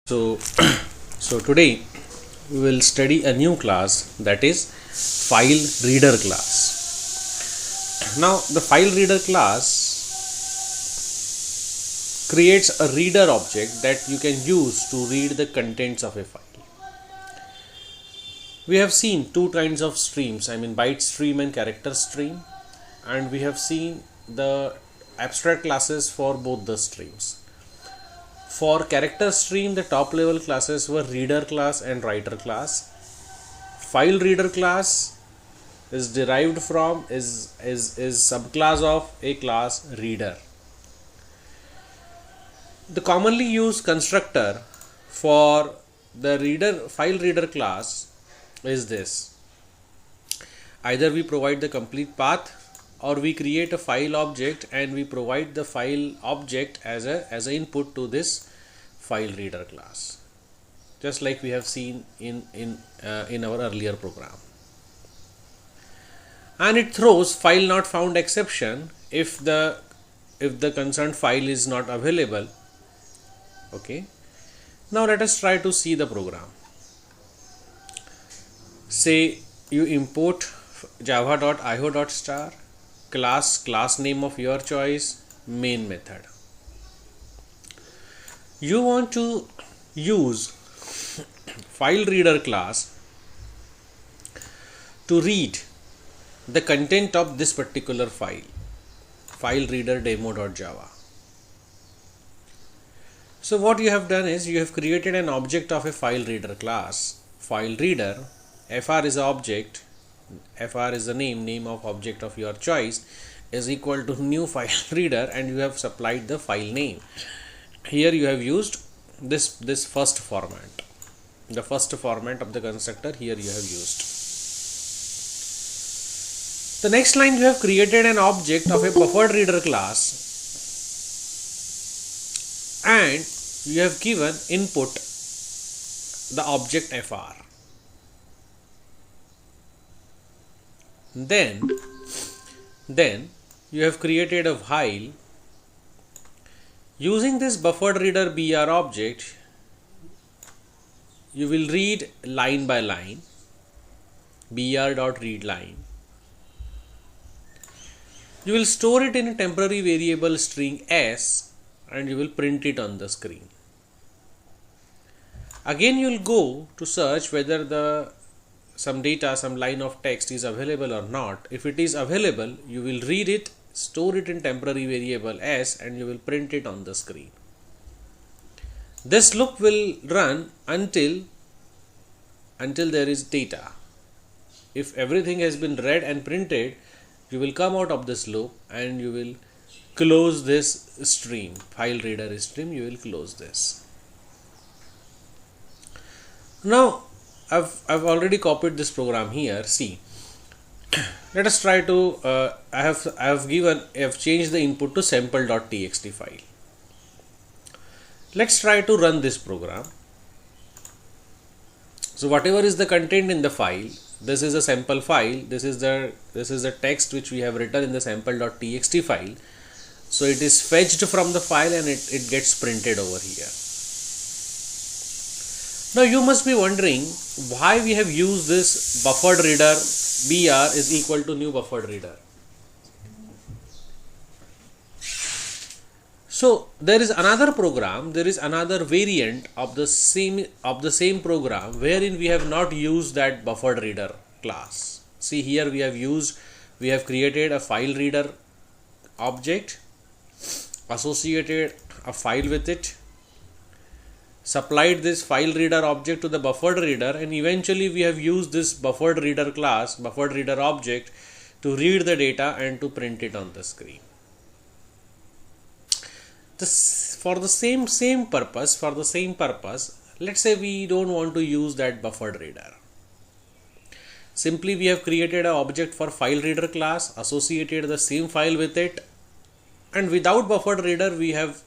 So, so today we will study a new class, that is file reader class. Now the file reader class creates a reader object that you can use to read the contents of a file. We have seen two kinds of streams, I mean byte stream and character stream, and we have seen the abstract classes for both the streams. For character stream, the top level classes were reader class and writer class. File reader class is derived from is subclass of a class reader. The commonly used constructor for the file reader class is this. Either we provide the complete path, or we create a file object and we provide the file object as a input to this file reader class, just like we have seen in our earlier program. And it throws file not found exception if the concerned file is not available. Okay, now let us try to see the program. Say you import java.io.star class name of your choice, main method. You want to use file reader class to read the content of this particular file reader demo.java. So what you have done is you have created an object of a file reader class, file reader. Fr is an object, fr is the name of object of your choice, is equal to new file reader, and you have supplied the file name. Here you have used this first format, the first format of the constructor. Here you have used. The next line, you have created an object of a buffered reader class and you have given input the object fr. Then you have created a while. Using this buffered reader br object, you will read line by line, br.readLine. You will store it in a temporary variable string s and you will print it on the screen. Again you will go to search whether some data, some line of text is available or not. If it is available, you will read it, store it in temporary variable s, and you will print it on the screen. This loop will run until there is data. If everything has been read and printed, you will come out of this loop and you will close this stream, file reader stream. You will close this. Now I've already copied this program here. See, let us try to I have changed the input to sample.txt file. Let's try to run this program. So whatever is the content in the file, this is a sample file. This is the text which we have written in the sample.txt file. So it is fetched from the file and it gets printed over here. Now you must be wondering why we have used this buffered reader br is equal to new buffered reader. So there is another program, there is another variant of the same program wherein we have not used that buffered reader class. See, here we have created a file reader object, associated a file with it, supplied this file reader object to the buffered reader, and eventually we have used this buffered reader class, buffered reader object, to read the data and to print it on the screen. For the same purpose, let's say we don't want to use that buffered reader. Simply we have created an object for file reader class, associated the same file with it, and without buffered reader we have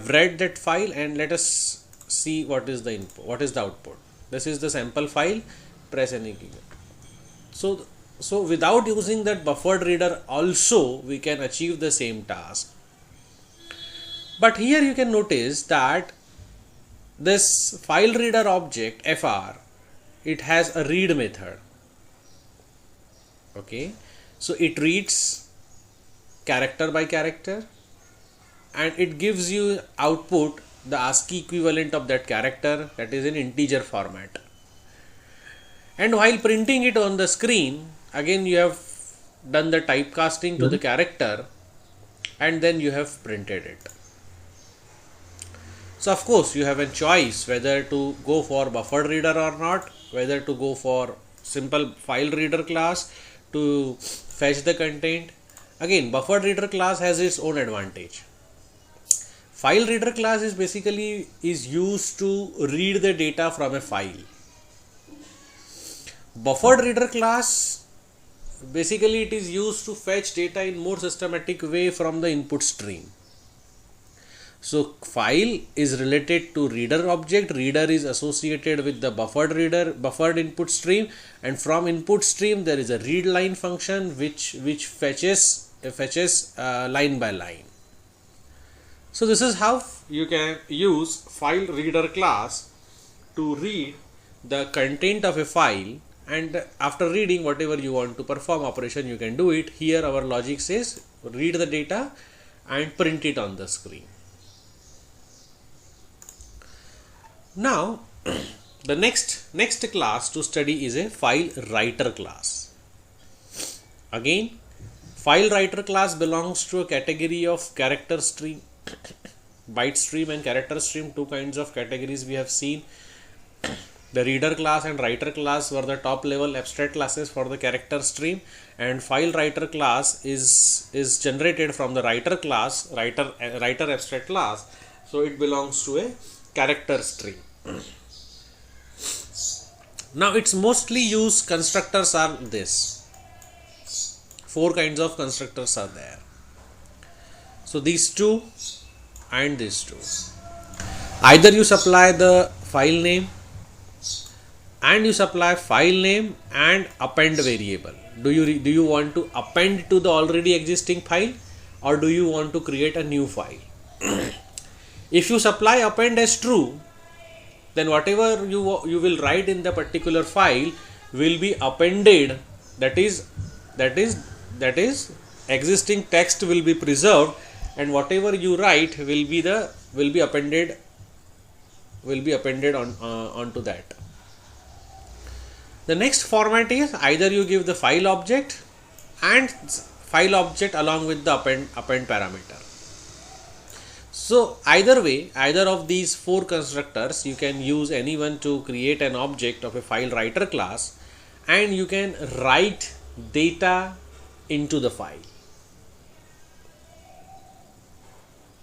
read that file, and let us see what is the input, what is the output. This is the sample file, press any key. So without using that buffered reader also we can achieve the same task. But here you can notice that this file reader object fr, it has a read method. Okay, so it reads character by character and it gives you output the ASCII equivalent of that character, that is in integer format. And while printing it on the screen, again you have done the typecasting to the character and then you have printed it. So of course you have a choice whether to go for buffered reader or not, whether to go for simple file reader class to fetch the content. Again, buffered reader class has its own advantage. File reader class is basically used to read the data from a file. Buffered reader class, basically it is used to fetch data in more systematic way from the input stream. So file is related to reader object, reader is associated with the buffered input stream, and from input stream there is a read line function which fetches line by line. So this is how you can use file reader class to read the content of a file, and after reading whatever you want to perform operation you can do it. Here our logic says read the data and print it on the screen. Now the next class to study is a file writer class. Again, file writer class belongs to a category of character stream, byte stream and character stream. Two kinds of categories we have seen. The reader class and writer class were the top level abstract classes for the character stream, and file writer class is generated from the writer class, writer abstract class. So it belongs to a character stream. Now its mostly used constructors are this. 4 kinds of constructors are there. So these two and these two. Either you supply the file name and you supply file name and append variable. Do you want to append to the already existing file, or do you want to create a new file? If you supply append as true, then whatever you will write in the particular file will be appended. That is existing text will be preserved, and whatever you write will be appended onto that. The next format is either you give the file object and file object along with the append parameter. So either way, either of these 4 constructors, you can use any one to create an object of a file writer class, and you can write data into the file.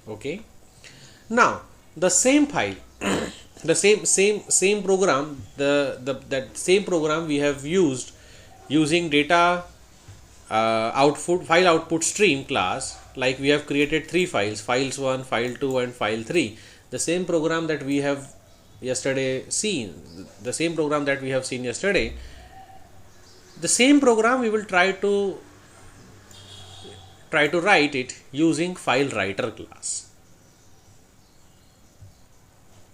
Okay. Now the same file, the same program, that same program we have used using data file output stream class. Like we have created 3 files, files 1, file 2 and file 3. The same program that we have seen yesterday, the same program we will try to write it using file writer class.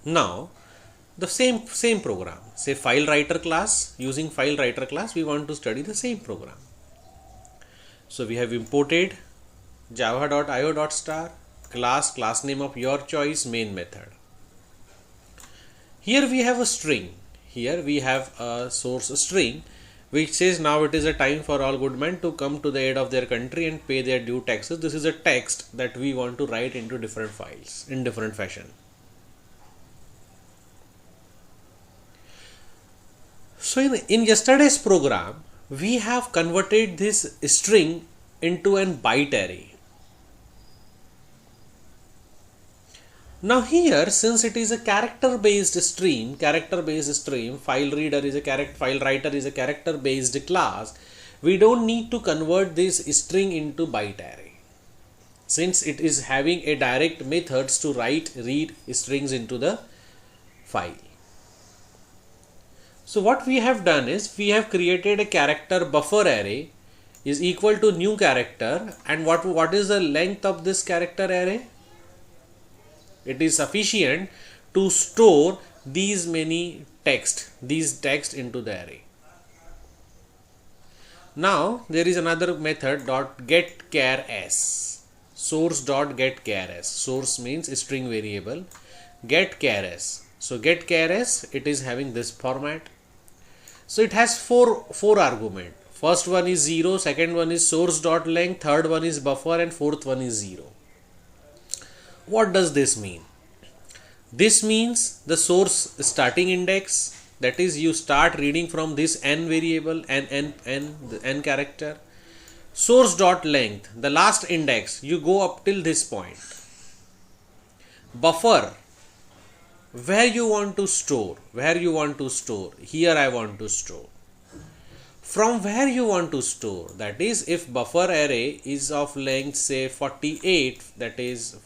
Now the same program, say file writer class, using file writer class we want to study the same program. So we have imported java.io.star class name of your choice main method. Here we have a string. Here we have a source string which says now it is a time for all good men to come to the aid of their country and pay their due taxes. This is a text that we want to write into different files in different fashion. So in yesterday's program we have converted this string into an byte array. Now here, since it is a character based stream, file writer is a character based class, we don't need to convert this string into byte array, since it is having a direct methods to read strings into the file. So what we have done is we have created a character buffer array is equal to new character, and what is the length of this character array? It is sufficient to store these many text into the array. Now there is another method dot get char s. Source dot get char s. Source means string variable. Get char s. So get char s, it is having this format. So it has four argument. First one is 0, second one is source dot length, third one is buffer, and fourth one is 0. What does this mean? This means the source starting index, that is you start reading from this n variable, n character. Source dot length, the last index, you go up till this point. Buffer, where you want to store, here I want to store. From where you want to store, that is if buffer array is of length say 48, that is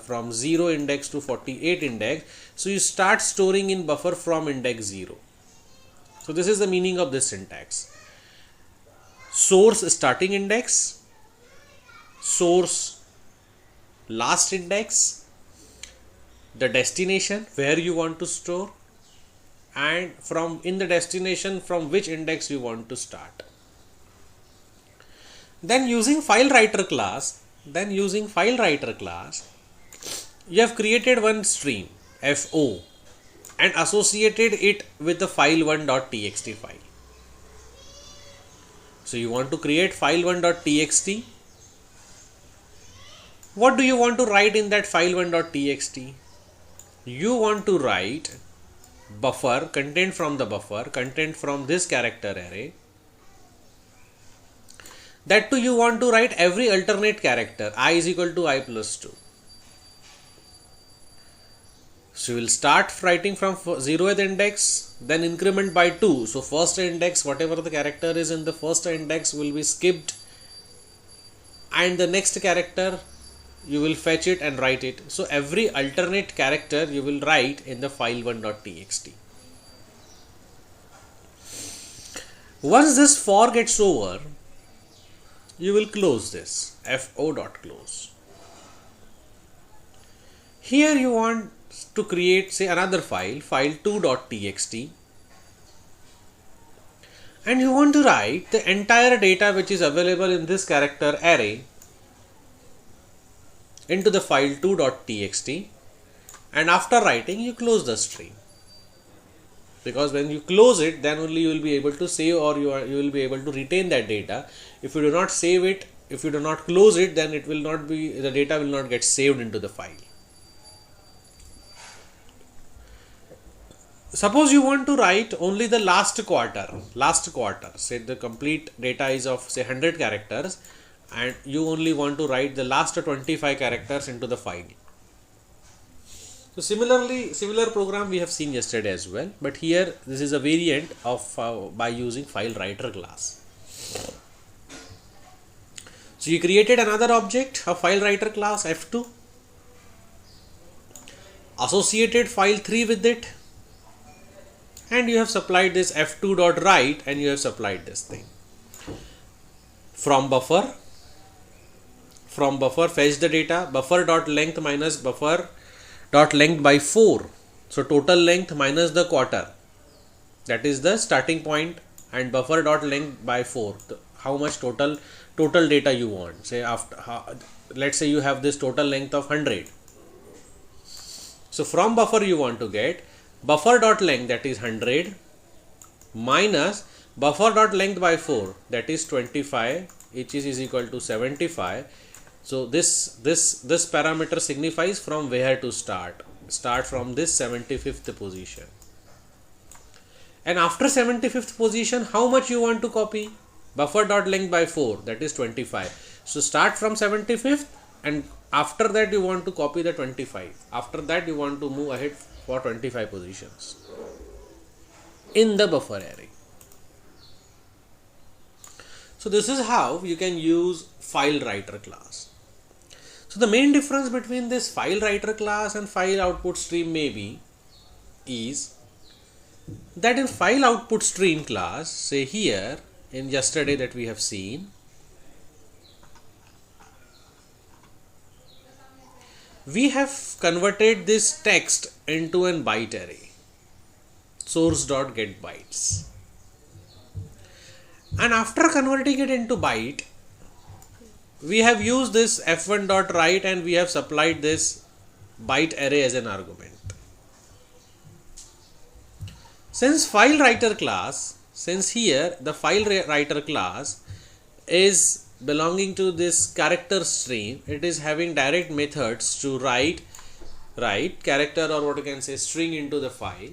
from 0 index to 48 index, so you start storing in buffer from index 0. So this is the meaning of this syntax. Source starting index, source last index, the destination where you want to store, and from in the destination from which index you want to start. Then using file writer class, you have created one stream fo and associated it with the file1.txt file. So you want to create file1.txt. What do you want to write in that file1.txt? You want to write buffer, content from the buffer, content from this character array. That too you want to write every alternate character, I is equal to I plus 2. So you will start writing from 0th index, then increment by 2. So first index, whatever the character is in the first index will be skipped, and the next character you will fetch it and write it. So every alternate character you will write in the file1.txt. Once this for gets over, you will close this fo.close. Here you want to create say another file, file2.txt, and you want to write the entire data which is available in this character array into the file2.txt, and after writing you close the stream, because when you close it then only you will be able to save, or you will be able to retain that data. If you do not save it, if you do not close it, then it will not be, the data will not get saved into the file. Suppose you want to write only the last quarter, say the complete data is of say 100 characters, and you only want to write the last 25 characters into the file. So similar program we have seen yesterday as well, but here this is a variant of by using file writer class. So you created another object, a file writer class f2, associated file3 with it, and you have supplied this f2.write, and you have supplied this thing. From buffer fetch the data, buffer.length minus buffer.length by 4. So total length minus the quarter, that is the starting point, and buffer.length by 4. How much total data you want. Say let's say you have this total length of 100. So from buffer you want to get buffer.length, that is 100, minus buffer.length by 4, that is 25, which is equal to 75. So this parameter signifies from where to start from this 75th position, and after 75th position how much you want to copy? Buffer.length by 4, that is 25. So start from 75th, and after that you want to copy the 25. After that you want to move ahead for 25 positions in the buffer array. So this is how you can use file writer class. So the main difference between this file writer class and file output stream is that in file output stream class, say here in yesterday that we have seen, we have converted this text into an byte array, source.getBytes. And after converting it into byte, we have used this f1.write and we have supplied this byte array as an argument. Since file writer class, since here the file writer class is belonging to this character stream, it is having direct methods to write character, or what you can say, string into the file.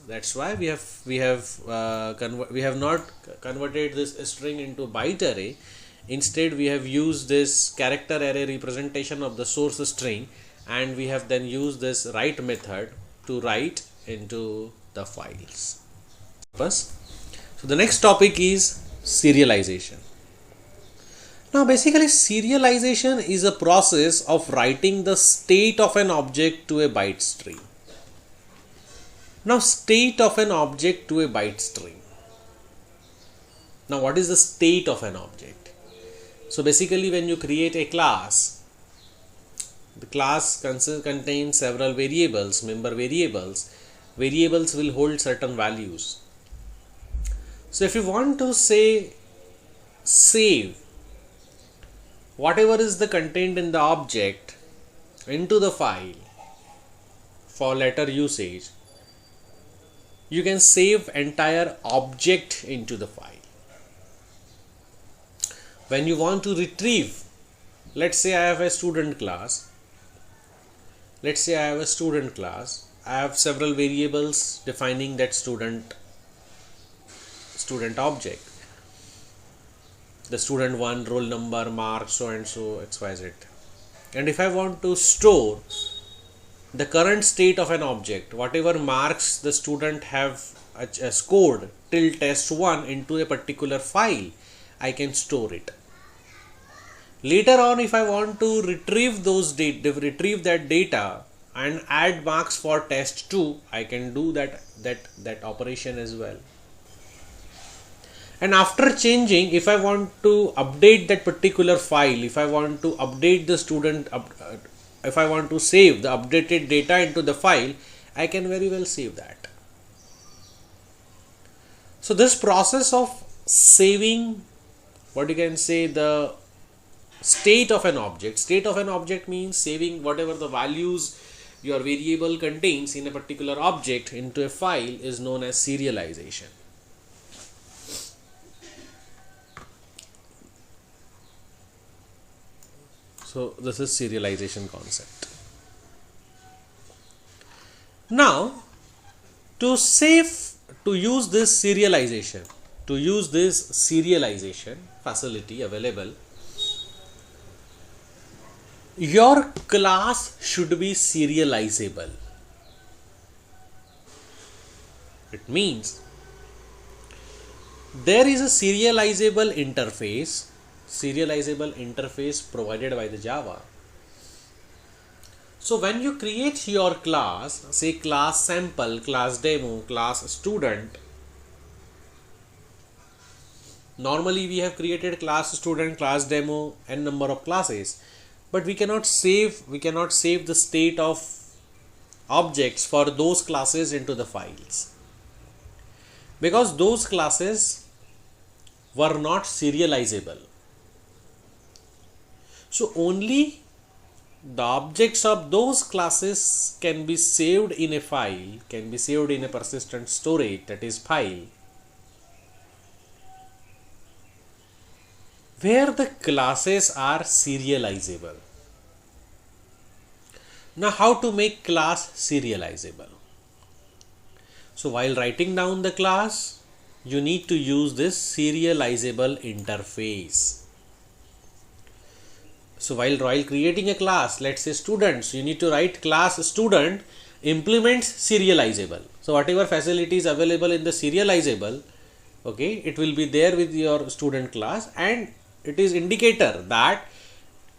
That's why we have not converted this string into byte array. Instead, we have used this character array representation of the source string, and we have then used this write method to write into the files. So the next topic is serialization. Now basically serialization is a process of writing the state of an object to a byte string. Now state of an object to a byte string. Now what is the state of an object? So basically when you create a class, the class contains several variables, member variables. Variables will hold certain values. So if you want to say save whatever is the content in the object into the file for later usage, you can save entire object into the file. When you want to retrieve, let's say I have a student class. I have several variables defining that student object. The student 1, roll number, mark, so and so, xyz. And if I want to store the current state of an object, whatever marks the student have scored till test 1 into a particular file, I can store it. Later on, if I want to retrieve that data and add marks for test 2, I can do that operation as well. And after changing, if I want to update that particular file, if I want to update the student, if I want to save the updated data into the file, I can very well save that. So this process of saving, what you can say, the state of an object means saving whatever the values your variable contains in a particular object into a file, is known as serialization. So this is serialization concept. Now to use this serialization facility available, your class should be serializable. It means there is a serializable interface provided by the Java. So when you create your class, say class sample, class demo, class student, normally we have created class student, class demo, n number of classes, but we cannot save the state of objects for those classes into the files, because those classes were not serializable. So only the objects of those classes can be saved in a file, can be saved in a persistent storage, that is file, where the classes are serializable. Now how to make class serializable? So while writing down the class, you need to use this serializable interface. So while creating a class, let's say students, you need to write class student implements serializable. So whatever facilities available in the serializable, okay, it will be there with your student class, and it is indicator that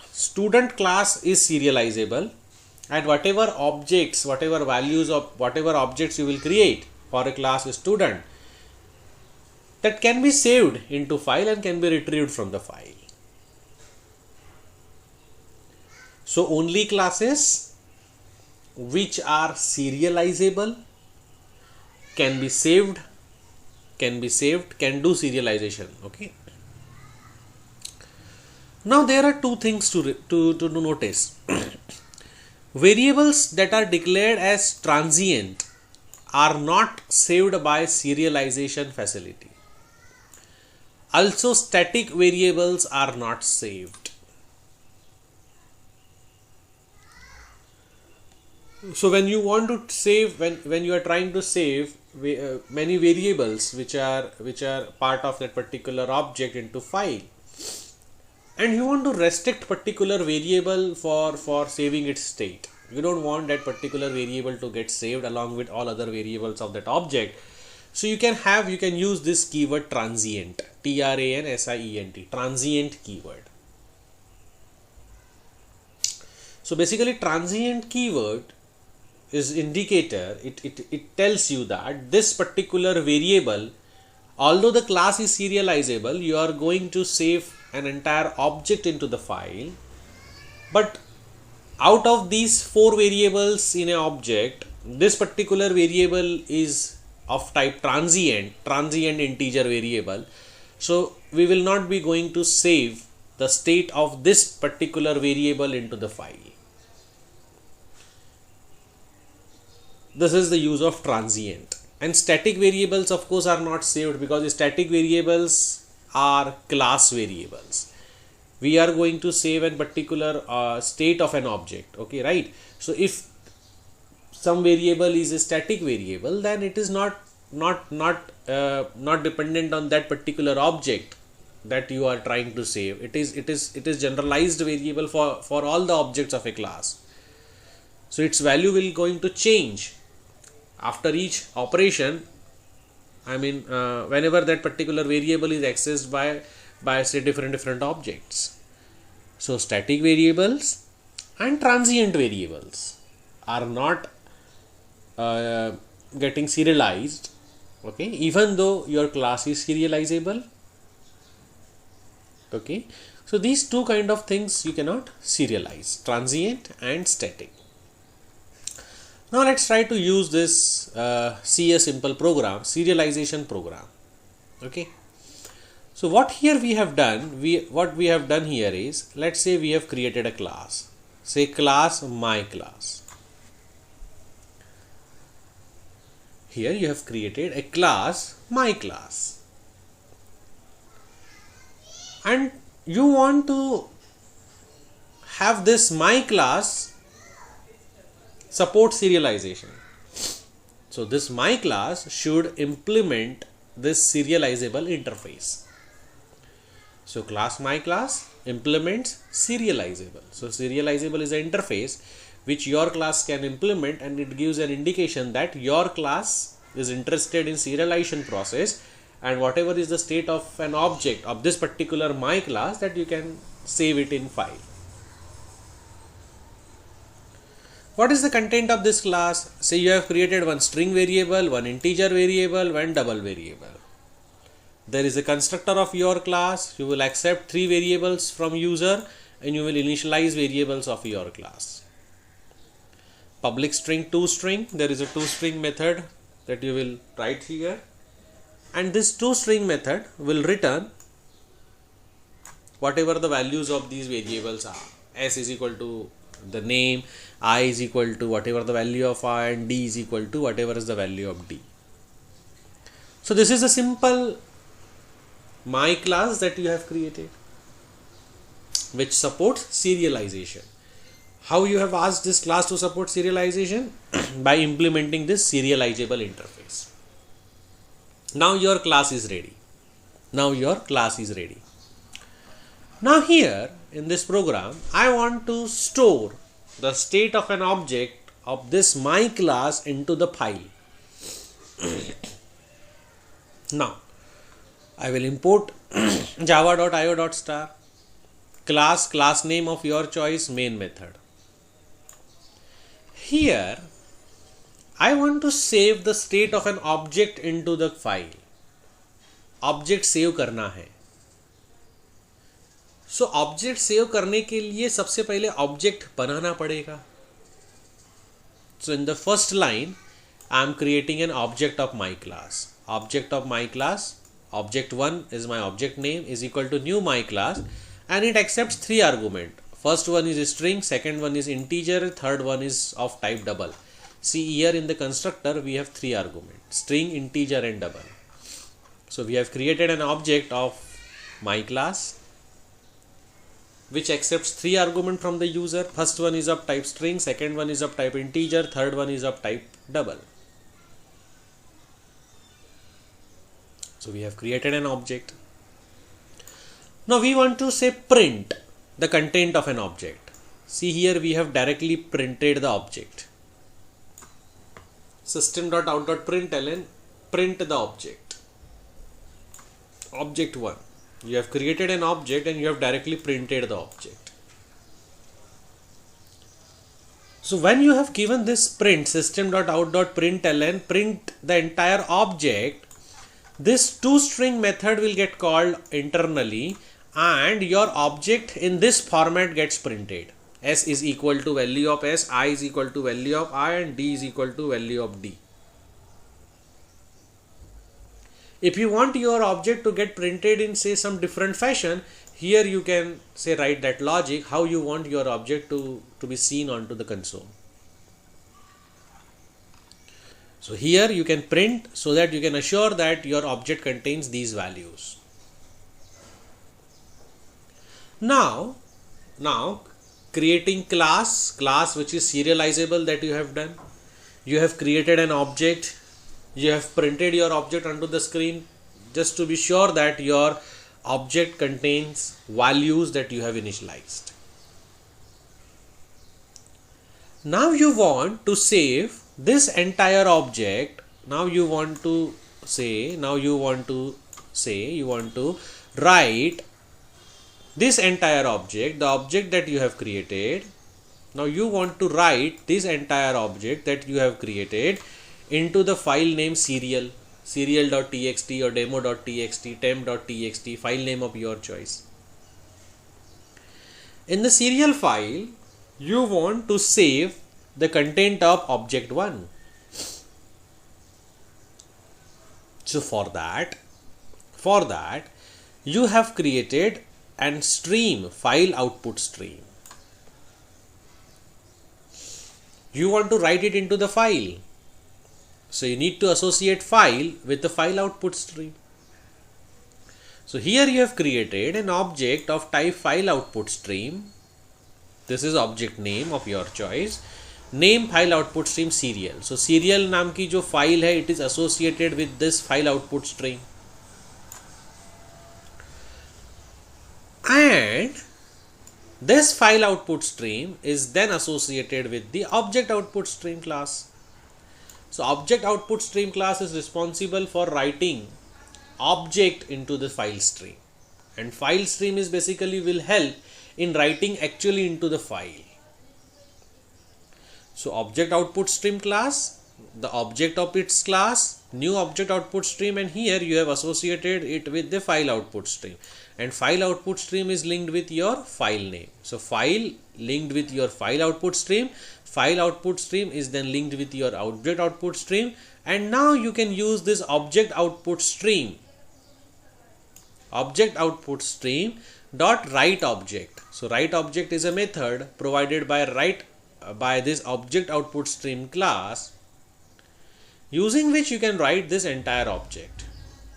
student class is serializable, and whatever objects, whatever values of whatever objects you will create for a class student, that can be saved into file and can be retrieved from the file. So only classes which are serializable, can be saved, can do serialization. Okay. Now there are two things to notice. Variables that are declared as transient are not saved by serialization facility. Also, static variables are not saved. So when you want to save, when you are trying to save many variables which are part of that particular object into file, and you want to restrict particular variable for saving its state, you don't want that particular variable to get saved along with all other variables of that object. So you can use this keyword transient, transient, transient keyword. So basically transient keyword is indicator. It tells you that this particular variable, although the class is serializable, you are going to save an entire object into the file, but out of these 4 variables in an object, this particular variable is of type transient integer variable. So we will not be going to save the state of this particular variable into the file. This is the use of transient. And static variables of course are not saved, because static variables are class variables. We are going to save a particular state of an object. Okay, right? So if some variable is a static variable, then it is not dependent on that particular object that you are trying to save. It is generalized variable for all the objects of a class. So its value will going to change after each operation. I mean, whenever that particular variable is accessed by say different objects. So static variables and transient variables are not getting serialized. Okay, even though your class is serializable. Okay, so these two kind of things you cannot serialize, transient and static. Now let's try to use this see a simple program, serialization program. Okay. So what here we have done, what we have done here is, let's say we have created a class, say class my class. Here you have created a class my class, and you want to have this my class support serialization. So this my class should implement this serializable interface. So class my class implements serializable. So serializable is an interface which your class can implement, and it gives an indication that your class is interested in serialization process, and whatever is the state of an object of this particular my class, that you can save it in file. What is the content of this class? Say you have created one string variable, one integer variable, one double variable. There is a constructor of your class. You will accept 3 variables from user, and you will initialize variables of your class. Public string, toString. There is a toString method that you will write here, and this toString method will return whatever the values of these variables are. S is equal to the name, I is equal to whatever the value of I, and D is equal to whatever is the value of D. So this is a simple my class that you have created, which supports serialization. How you have asked this class to support serialization? By implementing this serializable interface. Now your class is ready. Now here in this program, I want to store the state of an object of this my class into the file. Now I will import java.io.star class name of your choice, main method. Here I want to save the state of an object into the file. Object save करना है. So object save करने के लिए सबसे पहले object बनाना पड़ेगा. So in the first line, I am creating an object of my class. Object of my class, object1 is my object name, is equal to new my class, and it accepts 3 arguments. First one is a string, second one is integer, third one is of type double. See here in the constructor we have 3 arguments: string, integer and double. So we have created an object of my class which accepts 3 arguments from the user. First one is of type string, second one is of type integer, third one is of type double. So we have created an object. Now we want to say print the content of an object. See here we have directly printed the object. System.out.println, print the object. Object 1. You have created an object and you have directly printed the object. So when you have given this print system.out.println, print the entire object, this toString method will get called internally and your object in this format gets printed. S is equal to value of S, I is equal to value of I, and D is equal to value of D. If you want your object to get printed in say some different fashion, here you can say write that logic how you want your object to be seen onto the console. So here you can print so that you can assure that your object contains these values. Now creating class which is serializable, that you have done. You have created an object, you have printed your object onto the screen just to be sure that your object contains values that you have initialized. Now you want to save this entire object. You want to write this entire object, the object that you have created. Now you want to write this entire object that you have created into the file name serial, serial.txt or demo.txt, temp.txt, file name of your choice. In the serial file, you want to save the content of object 1. So for that you have created an stream, file output stream. You want to write it into the file. So you need to associate file with the file output stream. So here you have created an object of type file output stream. This is object name of your choice. Name file output stream serial. So serial नाम की जो file है, it is associated with this file output stream. And this file output stream is then associated with the object output stream class. So object output stream class is responsible for writing object into the file stream, and file stream is basically will help in writing actually into the file. So object output stream class, the object of its class, new object output stream, and here you have associated it with the file output stream, and file output stream is linked with your file name. So file linked with your file output stream is then linked with your object output stream, and now you can use this object output stream dot write object. So write object is a method provided by this object output stream class, using which you can write this entire object.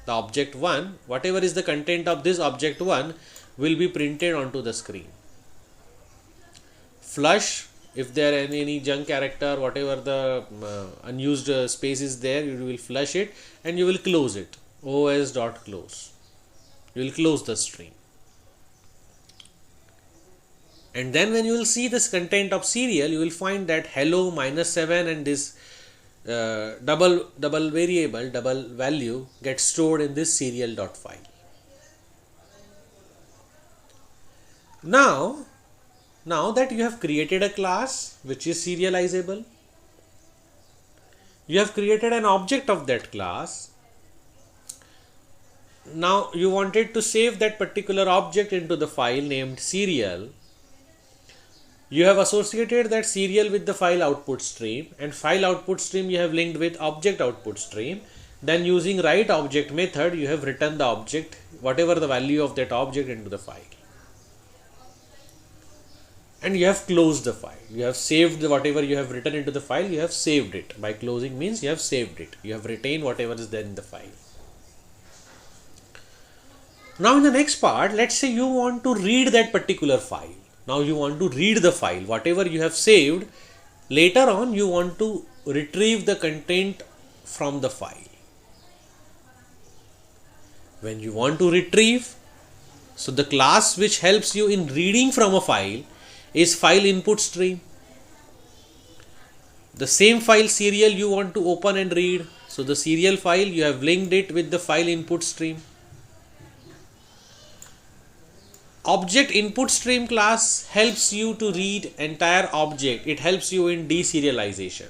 The object 1, whatever is the content of this object 1, will be printed onto the screen. Flush, if there are any junk character, whatever the unused space is there, you will flush it and you will close it. os.close. You will close the string. And then when you will see this content of serial, you will find that hello -7 and this double variable, double value gets stored in this serial.file. Now that you have created a class which is serializable, you have created an object of that class. Now you wanted to save that particular object into the file named serial. You have associated that serial with the file output stream, and file output stream you have linked with object output stream. Then using write object method, you have written the object, whatever the value of that object, into the file. And you have closed the file. You have saved whatever you have written into the file, you have saved it. By closing means you have saved it. You have retained whatever is there in the file. Now in the next part, let's say you want to read that particular file. Now you want to read the file, whatever you have saved. Later on you want to retrieve the content from the file. When you want to retrieve, so the class which helps you in reading from a file is file input stream. The same file serial you want to open and read, so the serial file you have linked it with the file input stream. Object input stream class helps you to read entire object. It helps you in deserialization.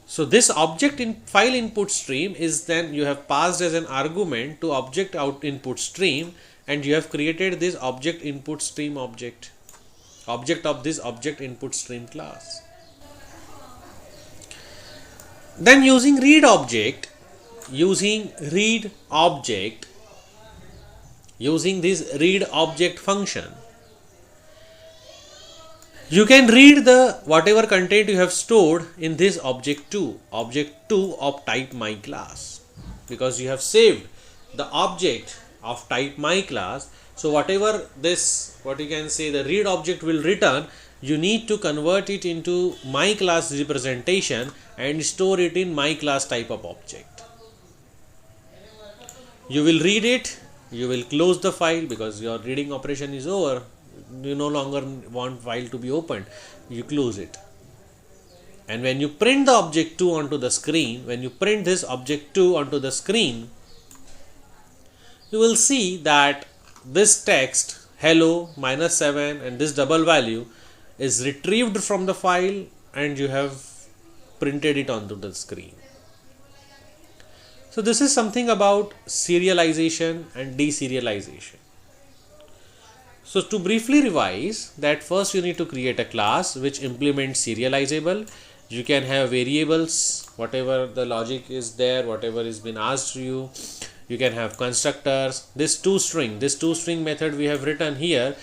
So this object in file input stream is then you have passed as an argument to object out input stream, and you have created this object input stream object of this object input stream class. Then using read object, using this read object function, you can read the whatever content you have stored in this object 2 of type my class, because you have saved the object of type my class. So whatever this, what you can say, the read object will return, you need to convert it into my class representation and store it in my class type of object. You will read it, you will close the file because your reading operation is over. You no longer want file to be opened, you close it. And when you print the object 2 onto the screen, when you print this object 2 onto the screen, you will see that this text hello -7 and this double value is retrieved from the file, and you have printed it onto the screen. So this is something about serialization and deserialization. So to briefly revise that, first you need to create a class which implements serializable. You can have variables, whatever the logic is there, whatever is been asked to you. You can have constructors. This toString method we have written here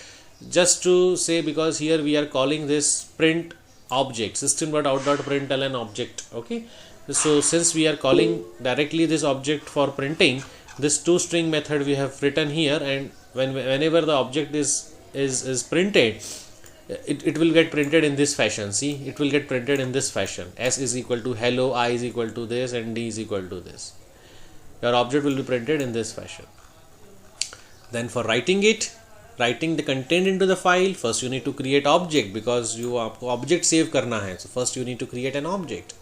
just to say, because here we are calling this print object, system.out.println object. Okay, so since we are calling directly this object for printing, this toString method we have written here, and whenever the object is printed, it will get printed in this fashion. See, it will get printed in this fashion: s is equal to hello, I is equal to this, and d is equal to this. Your object will be printed in this fashion. Then for writing the content into the file, first you need to create object, because you object save karna hai. So first you need to create an object.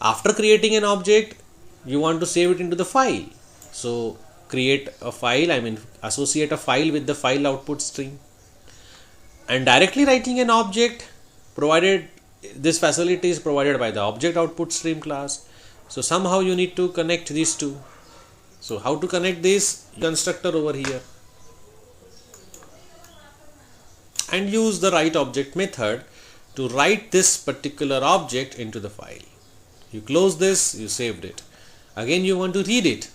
After creating an object, you want to save it into the file. So create a file, associate a file with the file output stream, and directly writing an object, provided this facility is provided by the object output stream class. So somehow you need to connect these two. So how to connect this? Constructor over here, and use the write object method to write this particular object into the file. You close this, you saved it. Again you want to read it,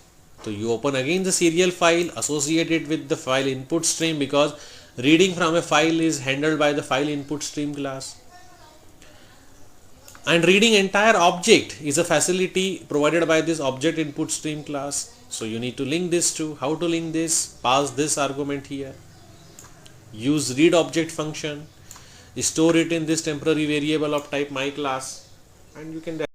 so you open again the serial file, associate it with the file input stream, because reading from a file is handled by the file input stream class. And reading entire object is a facility provided by this object input stream class. So you need to link this to. How to link this? Pass this argument here. Use read object function. Store it in this temporary variable of type my class, and you can